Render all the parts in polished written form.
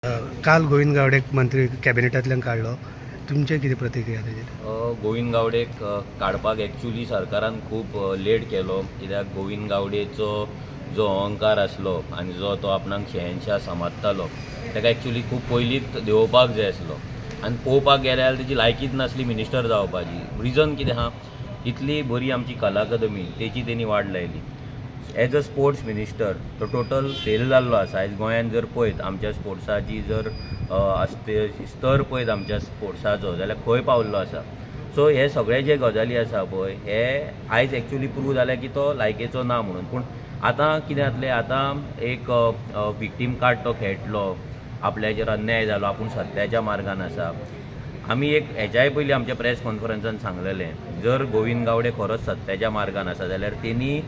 काल गोविंद गावडेक मंत्री कॅबिनेटांतल्यान काडलो, तुमचे कितें प्रतिक्रिया ताजेर? गोविंद गावडेक काडपाक एक्चुली सरकारान खूब लेट केलो, कित्याक गोविंद गावडेचो जो अहंकार आसलो आनी जो तो आपणाक शहनशाह समजतालो ताका एक्चुली खूब पयलींच देंवोवपाक जाय आसलो आनी पळोवपाक गेल्यार तेजी लायकीच नासली मिनिस्टर जावपाची. रिजन कितें आहा, इतली बरी आमची कला अकादमी तेची तेणी वाट लायली. एज अ स्पोर्ट्स मिनिस्टर तो टोटल फेल जाल्लो आसा. आयज गोंयांत जर पळयत आमच्या स्पोर्ट्साची जर स्तर पळयत आमच्या स्पोर्ट्साचो जाल्यार खंय पावल्लो आसा. सो हे सगळे जे गजाली आसा पळय हे आयज एक्चुली प्रूव जाल्या की तो लायकेचो ना म्हणून. पूण आतां कितें जातलें, आतां एक विक्टीम कार्ड तो खेळटलो, आपल्याचेर अन्याय जालो, आपूण सत्याच्या मार्गान आसा. आमी एक हेच्याय पयलीं आमच्या प्रेस कॉन्फरन्सान सांगलेलें, जर गोविंद गावडे खरोच सत्याच्या मार्गान आसा जाल्यार तेणी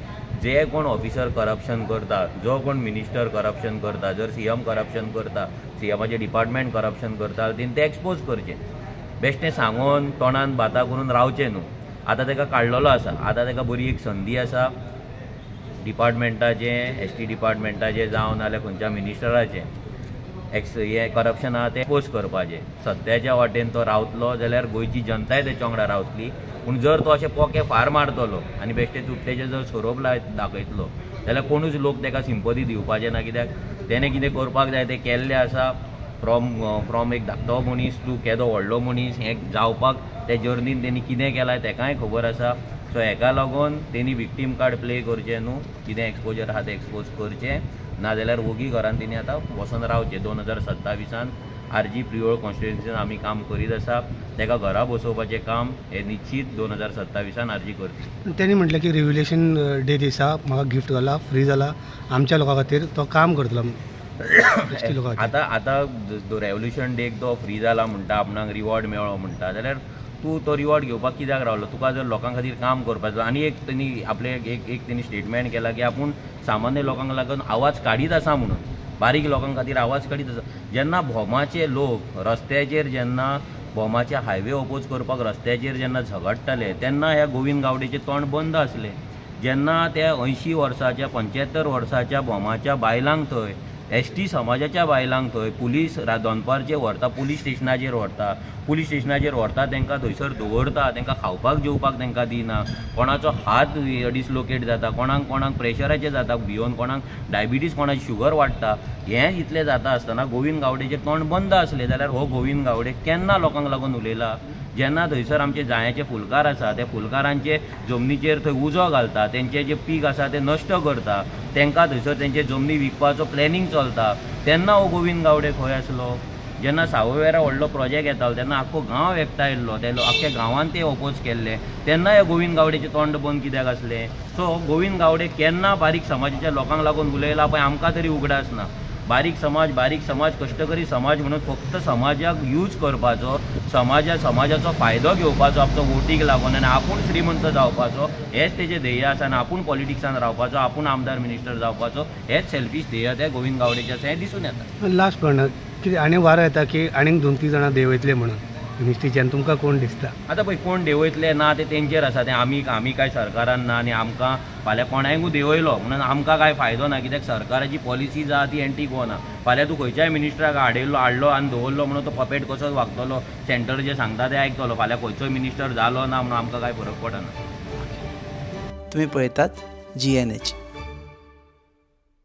जे कोण ऑफिसर करप्शन करता, जो कोण मिनिस्टर करप्शन करता, जर सीएम करप्शन करता, सीएमाचे डिपार्टमेंट करप्शन करता, तेणी ते एक्सपोज करचें. बेश्टें सांगून तोंडान बाता करून रावचें न्हू. आतां ताका काडलेलो आसा, आतां ताका बरी एक संदी आसा डिपार्टमेंटाचें, एसटी डिपार्टमेंटाचें जावं नाल्यार खंयच्या मिनिस्टराचें हें करप्शन आहा तें एक्सपोज करपाचें. सत्याच्या वाटेन तो रावतलो जाल्यार गोंयची जनताय तेच्या वांगडा रावतली. पूण जर तो अशें पोके फार मारतलो आनी बेश्टे चुट्टेचे जर सोरोप दाखयतलो जाल्यार कोणूच लोक ताका सिंपथी दिवपाचे ना. कित्याक तेणें कितें करपाक जाय तें केल्लें आसा. फ्रॉम एक धाकटो मनीस टू केदो व्हडलो मनीस हें जावपाक त्या जर्नीन तेणी कितें केलां तेकाय खबर आसा. सो हेका लागून तेणी विक्टीम कार्ड प्ले करचें न्हू, कितें एक्सपोजर आहा तें एक्सपोज करचें नाजाल्यार ओगी घरान तेणी आतां वचून रावचें. 2027 आरजी प्रियोळ कॉन्स्टिट्युएन्सीन आमी काम करीत आसा. ताका घरा बसोवपाचें काम हे निश्चित 2027 आरजी करतली. तेणी म्हटलें की रिव्हल्युशन डे दिसा म्हाका गिफ्ट जाला, फ्री जाला, आमच्या लोकां खातीर तो काम करतलो. आतां रेव्होल्युशन डेक तो फ्री जाला म्हणटा, आपणाक रिवॉर्ड मेळ्ळो म्हणटा, जाल्यार तूं तो रिवॉर्ड घेवपाक कित्याक रावलो? तुका जर लोकां खातीर काम करपाचो. आनी एक तेणी आपले एक तेणी स्टेटमेंट केला की आपूण सामान्य लोकांक लागून आवाज काडीत आसा म्हणून, बारीक लोकां खातीर आवाज काडीत आसा. जेन्ना भोमाचे लोक रस्त्याचेर, जेन्ना भोमाचे हायवे ओपोज करपाक रस्त्याचेर जेन्ना झगडटाले तेन्ना ह्या गोविंद गावडेचें तोंड बंद आसलें. जेन्ना त्या 80 वर्साच्या 75 वर्साच्या भोमाच्या बायलांक थंय, एसटी समाजाच्या बायलांक थंय पुलीस दोनपारचेर व्हरता, पुलीस स्टेशनाचेर व्हरता, तांकां थंयसर दवरता, तांकां खावपाक जेवपाक तांकां दिना, कोणाचो हात डिसलोकेट जाता, कोणाक प्रेशराचेर जाता भिवन, कोणाक डायबिटीज, कोणाची शुगर वाडटा. हें इतलें जाता आसतना गोविंद गावडेचें तोंड बंद आसलें. जाल्यार हो गोविंद गावडे केन्ना लोकांक लागून उलयला? जेन्ना थंयसर आमचे जायाचे फुलकार आसा त्या फुलकारांचे जमनीचेर थंय उजो घालता, तेंचे जे पीक आसा ते नश्ट करता, तांकां थंयसर तेंचे जमनी विकपाचो प्लॅनिंग चलता, तेन्ना हो गोविंद गावडे खंय आसलो? जेन्ना सावयवेरा व्हडलो प्रोजेक्ट येतालो तेन्ना आख्खो गांव एकठांयलो, ते आख्ख्या गांवान ते ओपोज केल्ले, तेन्ना हे गोविंद गावडेचें तोंड बंद कित्याक आसलें? सो गोविंद गावडे केन्ना बारीक समाजाच्या लोकांक लागून उलयला पळय आमकां तरी उगडास ना. बारीक समाज कश्टकरी समाज म्हणून फक्त समाजाक यूज करपाचो, समाजाचो फायदो घेवपाचो आपलो वोटीक लागून आनी आपूण श्रीमंत जावपाचो हेच तेजें ध्येय आसा. आनी आपूण पॉलिटिक्सान रावपाचो, आपूण आमदार मिनिस्टर जावपाचो हेच सेल्फीश ध्येय त्या गोविंद गावडेचें आसा, हें दिसून येता. लास्ट पण कितें आनी वारो येता की आनीक 2-3 जाणां देंवयतले म्हणून मिनिस्ट्रीच्यान, तुमकां कोण दिसता? आतां पळय कोण देंवयतले ना ते तेंचेर आसा. ते आमी काय सरकारान ना आनी आमकां फाल्यां कोणायकूय देंवयलो म्हणून आमकां कांय फायदो ना. कित्याक सरकाराची पॉलिसीज आहा ती एंटी गोवन आहा. फाल्यां तूं खंयच्याय मिनिस्टराक हाडलो आनी दवरलो म्हणून तो पपेट कसो वागतलो, सेंटर जे सांगता ते आयकतलो, फाल्यां खंयचोय मिनिस्टर जालो ना म्हणून आमकां कांय फरक पडना. तुम्ही पळयतात GNH.